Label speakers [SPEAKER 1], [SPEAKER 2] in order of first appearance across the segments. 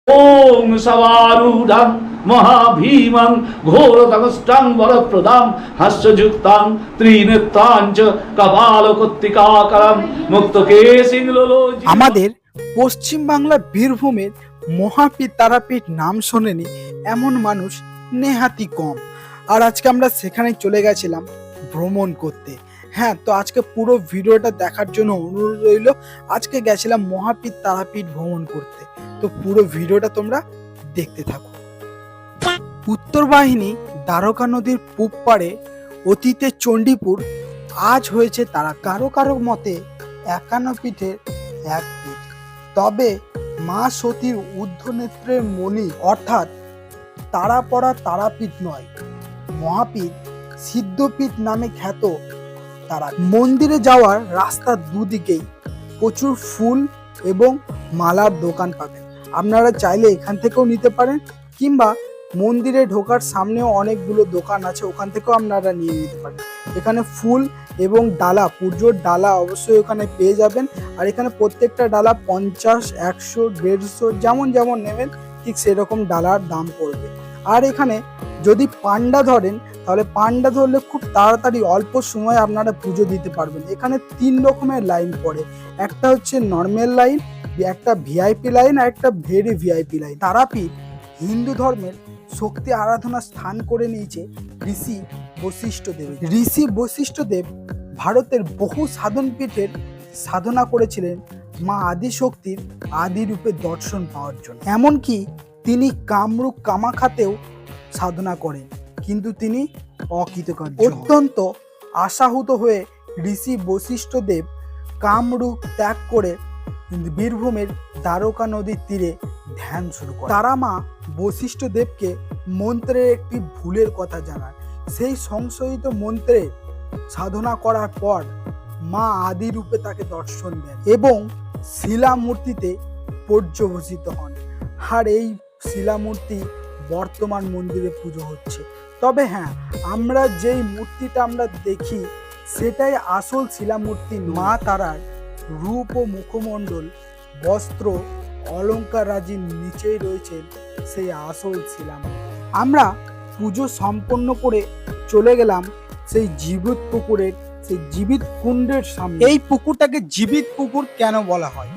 [SPEAKER 1] ওং সবারূঢ়ং মহাভীমং ঘোরতমষ্টং বরপ্রদাং হাস্যযুক্তাং ত্রিনেত্রাঞ্চ কপালকর্তিকাকরং মুক্তকেশিং লোলোজি।
[SPEAKER 2] আমাদের পশ্চিম বাংলা বীরভূমের মহাপীর তারাপীঠ নাম শোনেনি এমন মানুষ নেহাতি কম। আর আজকে আমরা সেখানে চলে গেছিলাম ভ্রমণ করতে। হ্যাঁ, তো আজকে পুরো ভিডিওটা দেখার জন্য অনুরোধ রইল। আজকে গেছিলাম মহাপীর তারাপীঠ ভ্রমণ করতে, তো পুরো ভিডিওটা তোমরা দেখতে থাকো। উত্তর বাহিনী দ্বারকা নদীর পূব পাড়ে অতীতে চণ্ডীপুর, আজ হয়েছে তারা। কারো কারো মতে 51 পীঠের এক পীঠ। তবে মা সতীর ঊর্ধ্বনেত্রের মণি অর্থাৎ তারাপড়া তারাপীঠ নয়, মহাপীঠ সিদ্ধপীঠ নামে খ্যাত তারা। মন্দিরে যাওয়ার রাস্তার দুদিকেই প্রচুর ফুল এবং মালার দোকান পাবেন। আপনারা চাইলে এখান থেকেও নিতে পারেন, কিংবা মন্দিরে ঢোকার সামনেও অনেকগুলো দোকান আছে, ওখান থেকেও আপনারা নিয়ে নিতে পারেন। এখানে ফুল এবং ডালা, পুজোর ডালা অবশ্যই ওখানে পেয়ে যাবেন। আর এখানে প্রত্যেকটা ডালা 50, 100, 150 যেমন যেমন নেবেন ঠিক সেরকম ডালার দাম পড়বে। আর এখানে যদি পান্ডা ধরেন, তাহলে পান্ডা ধরলে খুব তাড়াতাড়ি অল্প সময় আপনারা পুজো দিতে পারবেন। এখানে 3 রকমের লাইন পড়ে, একটা হচ্ছে নর্মাল লাইন, একটা ভিআইপি লাইন, আর একটা very VIP line. Tarapith Hindu ধর্মের শক্তি আরাধনার স্থান করে নিয়েছে ঋষি বশিষ্ঠ দেব। ঋষি বশিষ্ঠ দেব ভারতের বহু সাধন পীঠের সাধনা করেছিলেন মা আদিশক্তির আদি রূপে দর্শন পাওয়ার জন্য। এমনকি তিনি কামরূপ কামাখ্যাতেও সাধনা করেন, কিন্তু তিনি অকৃতকার্য। অত্যন্ত আশাহত হয়ে ঋষি বশিষ্ঠ দেব কামরূপ ত্যাগ করে বীরভূমের দ্বারকা নদীর তীরে ধ্যান শুরু করে। তারা মা বশিষ্ঠ দেবকে মন্ত্রের একটি ভুলের কথা জানান। সেই সংশোধিত মন্ত্রের সাধনা করার পর মা আদি রূপে তাকে দর্শন দেন এবং শিলামূর্তিতে পর্যবসিত হন। আর এই শিলামূর্তি বর্তমান মন্দিরে পুজো হচ্ছে। তবে হ্যাঁ, আমরা যেই মূর্তিটা আমরা দেখি সেটাই আসল শিলামূর্তি। মা তারার রূপ ও মুখমণ্ডল, বস্ত্র, অলঙ্কার রাজির নিচেই রয়েছে সেই আসল শিলামূর্তি। আমরা পুজো সম্পন্ন করে চলে গেলাম সেই জীবিত পুকুরের, সেই জীবিত কুণ্ডের সামনে। এই পুকুরটাকে জীবিত পুকুর কেন বলা হয়?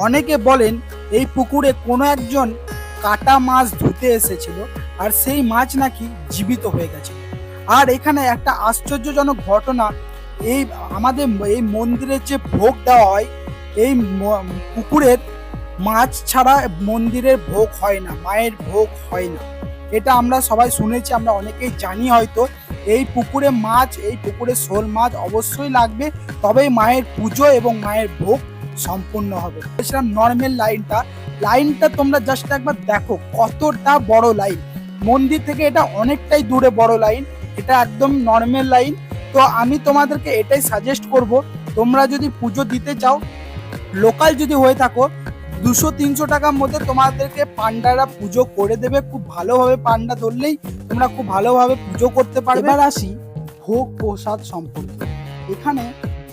[SPEAKER 2] অনেকে বলেন এই পুকুরে কোনো একজন কাটা মাছ ধুতে এসেছিল, আর সেই মাছ নাকি জীবিত হয়ে গেছে। আর এখানে একটা আশ্চর্যজনক ঘটনা, এই আমাদের এই মন্দিরের যে ভোগ দেওয়া হয়, এই পুকুরের মাছ ছাড়া মন্দিরের ভোগ হয় না, মায়ের ভোগ হয় না। এটা আমরা সবাই শুনেছি, আমরা অনেকেই জানি। হয়তো এই পুকুরে মাছ, এই পুকুরে শোল মাছ অবশ্যই লাগবে, তবেই মায়ের পুজো এবং মায়ের ভোগ সম্পূর্ণ হবে। নর্মাল লাইনটা তোমরা জাস্ট একবার দেখো কতটা বড় লাইন। মন্দির থেকে এটা অনেকটাই দূরে বড় লাইন, এটা একদম নর্মাল লাইন। তো আমি তোমাদেরকে এটাই সাজেস্ট করব, তোমরা যদি পুজো দিতে চাও, লোকাল যদি হয়ে থাকো, 200-300 টাকার মধ্যে তোমাদেরকে পান্ডারা পুজো করে দেবে। খুব ভালোভাবে পান্ডা ধরলেই তোমরা খুব ভালোভাবে পুজো করতে পারবে। এবার আসি ভোগ প্রসাদ সম্পর্কে। এখানে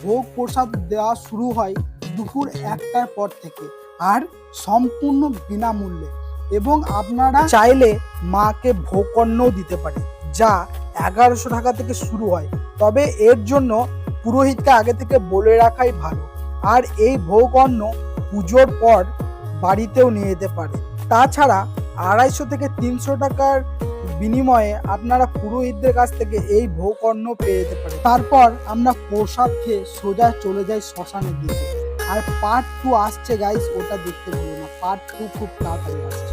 [SPEAKER 2] ভোগ প্রসাদ দেওয়া শুরু হয় দুপুর 1টার পর থেকে, আর সম্পূর্ণ বিনামূল্যে। এবং আপনারা চাইলে মাকে ভোগকর্ণও দিতে পারেন, যা 1100 টাকা থেকে শুরু হয়। তবে এর জন্য পুরোহিতকে আগে থেকে বলে রাখাই ভালো। আর এই ভোগকর্ণ পুজোর পর বাড়িতেও নিয়ে যেতে পারে। তাছাড়া 250 থেকে 300 টাকার বিনিময়ে আপনারা পুরোহিতদের কাছ থেকে এই ভোগকর্ণ পেয়ে যেতে পারে। তারপর আমরা প্রসাদ খেয়ে সোজা চলে যাই শ্মশানের দিকে। আর পার্ট 2 আসছে গাইস, ওটা দেখতে ভুলো না। পার্ট 2 খুব তাড়াতাড়ি আসছে।